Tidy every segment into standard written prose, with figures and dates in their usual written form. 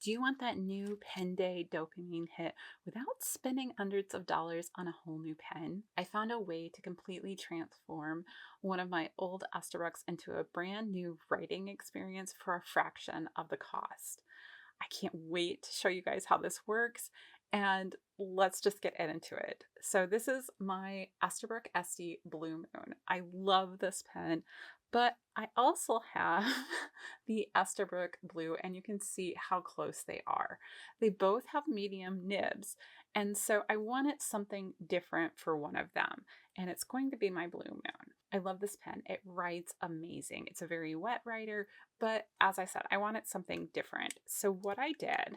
Do you want that new pen day dopamine hit without spending hundreds of dollars on a whole new pen? I found a way to completely transform one of my old Esterbrook's into a brand new writing experience for a fraction of the cost. I can't wait to show you guys how this works, and let's just get into it. So this is my Esterbrook Estie Blue Moon. I love this pen, but I also have the Esterbrook Blue, and you can see how close they are. They both have medium nibs, and so I wanted something different for one of them, and it's going to be my Blue Moon. I love this pen. It writes amazing. It's a very wet writer, but as I said, I wanted something different. So what I did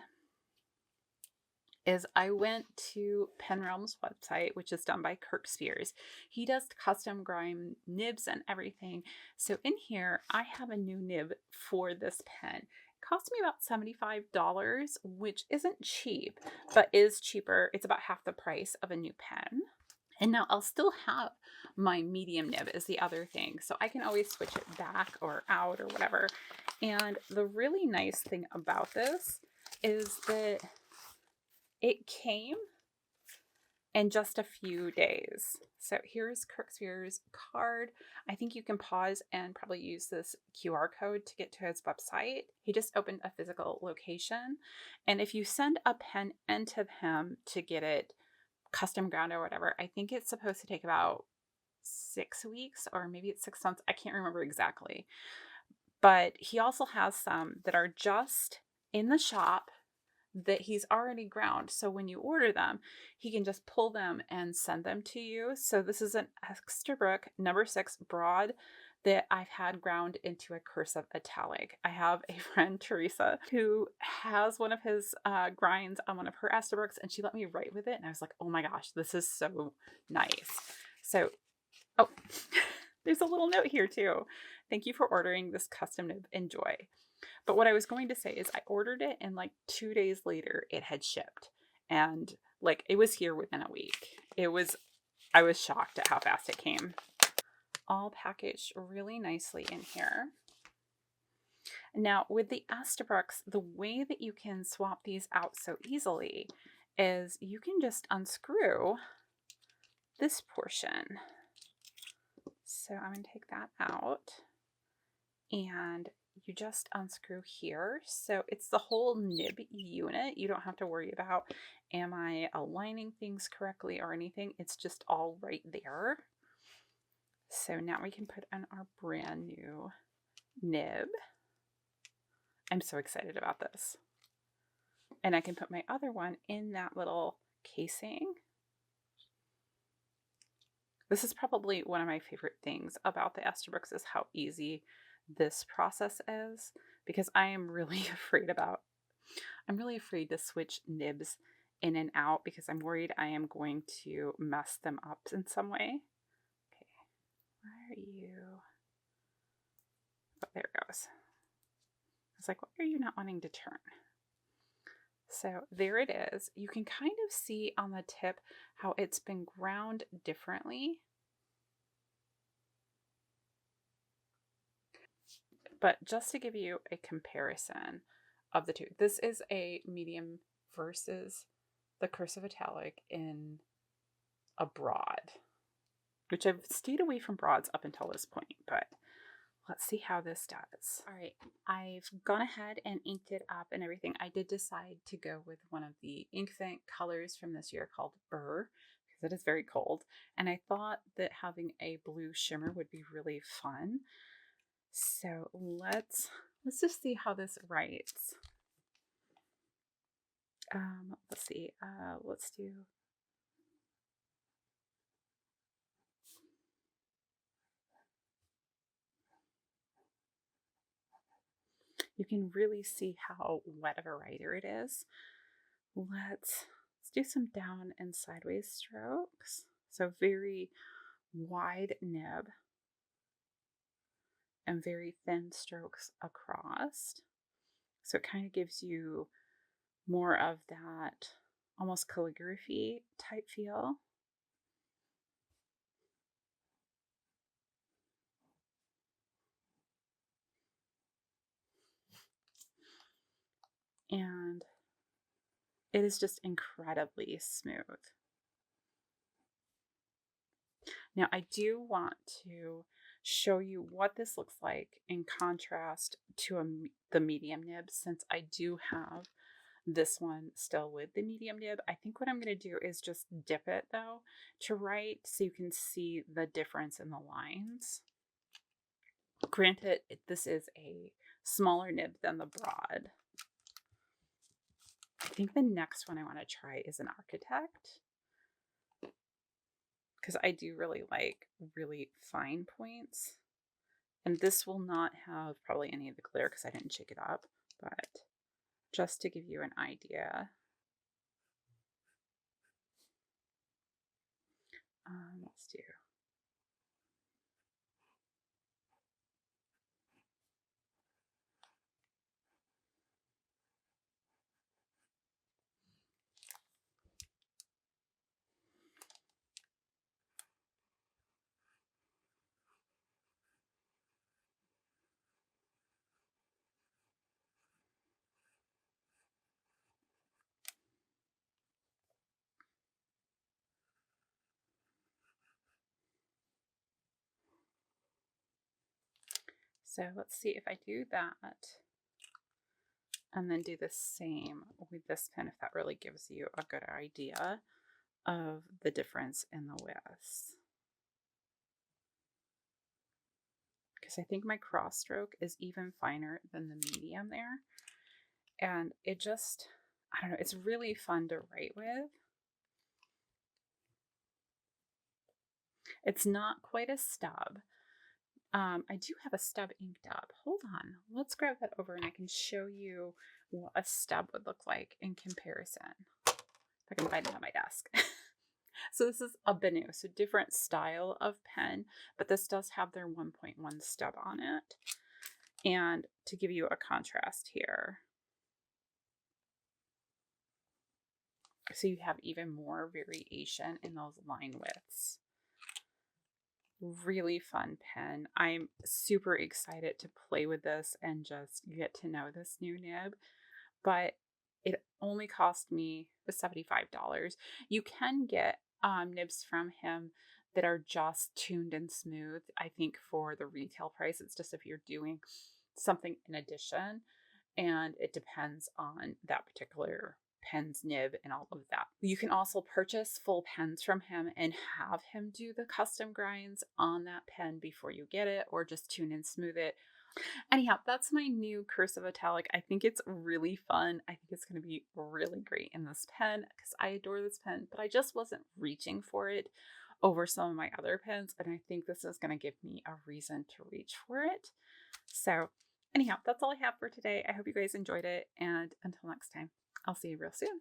is I went to Penrealm's website, which is done by Kirk Spears. He does custom grind nibs and everything. So in here, I have a new nib for this pen. It cost me about $75, which isn't cheap, but is cheaper. It's about half the price of a new pen. And now I'll still have my medium nib is the other thing. So I can always switch it back or out or whatever. And the really nice thing about this is that it came in just a few days. So here's Kirk Spears' card. I think you can pause and probably use this QR code to get to his website. He just opened a physical location. And if you send a pen into him to get it custom ground or whatever, I think it's supposed to take about 6 weeks or maybe it's 6 months. I can't remember exactly. But he also has some that are just in the shop that he's already ground. So when you order them, he can just pull them and send them to you. So this is an Esterbrook number 6 broad that I've had ground into a Cursive Italic. I have a friend, Teresa, who has one of his grinds on one of her Esterbrook's, and she let me write with it. And I was like, oh my gosh, this is so nice. So, oh, there's a little note here too. Thank you for ordering this custom nib. Enjoy. But what I was going to say is I ordered it and like 2 days later it had shipped, and like it was here within a week. I was shocked at how fast it came. All packaged really nicely in here. Now with the Esterbrook's, the way that you can swap these out so easily is you can just unscrew this portion. So I'm going to take that out, and you just unscrew here. So it's the whole nib unit. You don't have to worry about, am I aligning things correctly or anything? It's just all right there. So now we can put on our brand new nib. I'm so excited about this. And I can put my other one in that little casing. This is probably one of my favorite things about the Esterbrook's is how easy this process is, because I am really afraid to switch nibs in and out because I'm worried I am going to mess them up in some way. Okay, where are you? Oh, there it goes. I was like, why are you not wanting to turn? So there it is. You can kind of see on the tip how it's been ground differently. But just to give you a comparison of the two, this is a medium versus the Cursive Italic in a broad, which I've stayed away from broads up until this point, but let's see how this does. All right, I've gone ahead and inked it up and everything. I did decide to go with one of the Inkvent colors from this year called Burr, because it is very cold, and I thought that having a blue shimmer would be really fun. So let's just see how this writes. Let's see. Let's do. You can really see how wet of a writer it is. Let's do some down and sideways strokes. So very wide nib and very thin strokes across. So it kind of gives you more of that almost calligraphy type feel. And It is just incredibly smooth. Now, I do want to show you what this looks like in contrast to the medium nib, since I do have this one still with the medium nib. I think what I'm going to do is just dip it though to write so you can see the difference in the lines. Granted, this is a smaller nib than the broad. I think the next one I want to try is an architect, because I do really like really fine points. And this will not have probably any of the glitter because I didn't shake it up, but just to give you an idea. Let's do. So let's see if I do that and then do the same with this pen, if that really gives you a good idea of the difference in the widths. Because I think my cross stroke is even finer than the medium there. And it just, I don't know, it's really fun to write with. It's not quite a stub. I do have a stub inked up. Hold on. Let's grab that over and I can show you what a stub would look like in comparison. If I can find it on my desk. So this is a Benu, so different style of pen, but this does have their 1.1 stub on it. And to give you a contrast here, so you have even more variation in those line widths. Really fun pen. I'm super excited to play with this and just get to know this new nib, but it only cost me $75. You can get nibs from him that are just tuned and smooth. I think for the retail price, it's just if you're doing something in addition, and it depends on that particular pen's nib and all of that. You can also purchase full pens from him and have him do the custom grinds on that pen before you get it, or just tune and smooth it. Anyhow, that's my new Cursive Italic. I think it's really fun. I think it's going to be really great in this pen because I adore this pen, but I just wasn't reaching for it over some of my other pens, and I think this is going to give me a reason to reach for it. So anyhow, that's all I have for today. I hope you guys enjoyed it, and until next time, I'll see you real soon.